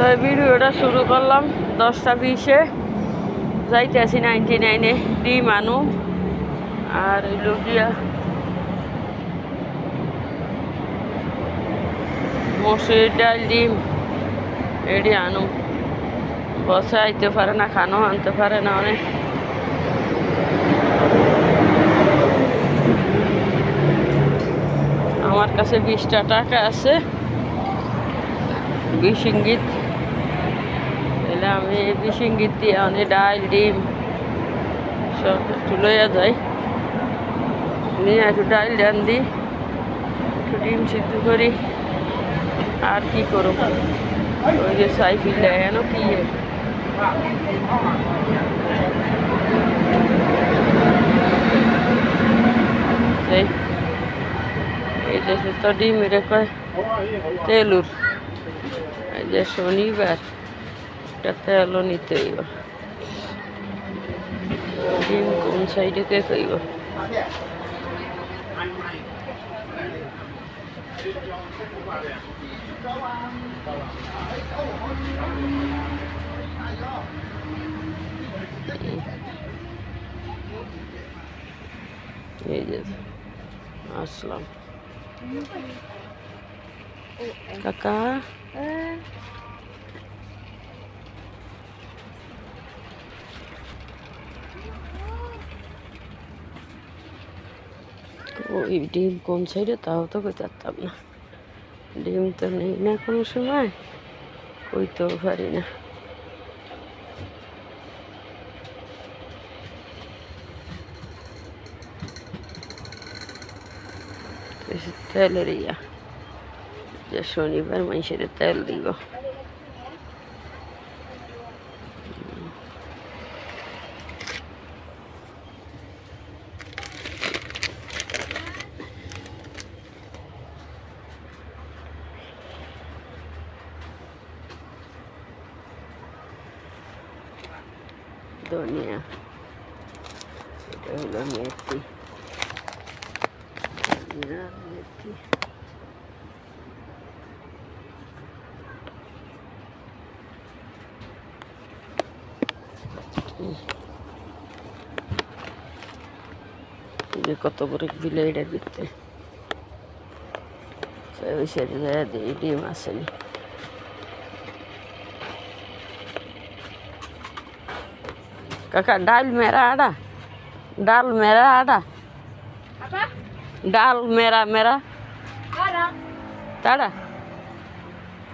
তো এই ভিডিওটা শুরু করলাম 10টা 20-এ, যাইতেছি 99-এ ডিম আনু আর গিয়া মসুর ডাল ডিম এটি আনু। বসে আইতে পারে না, খানো আনতে পারে না অনেক। আমার কাছে 20টা টাকা আছে, 20 ইঙ্গিত। তাহলে আমি 20 ইঙ্গিত দিয়ে অনেক ডাল ডিম সব একটু লইয়া যাই, নিয়ে একটু ডাল ডান দিই, একটু ডিম সিদ্ধ করি। আর কি করব, ওই যে সাইকেল এনো কি এই দেশে তো ডিম রে কয় তেলুর। এই যে শনিবার একটা তেলও নিতে হইব। ডিম কোন সাইডে কে কইব? এই যে আসলাম কাকা। ওই ডিম কোন সাইডে তাও তো কইতে পারতাম না। ডিম তো নেই না কোনো সময়, কইতেও পারি না। তেলের ইয়া যে শনিবার মানুষের তেল দিব। ধনিয়া, এটা হলো মেথি, মেথি। কত বড় বিলে এটার ভিতরে ডিম আসেনি। কাকা ডাল মেরা আডা, ডাল মেরা আডা, ডাল মেরা মেরা তাড়া।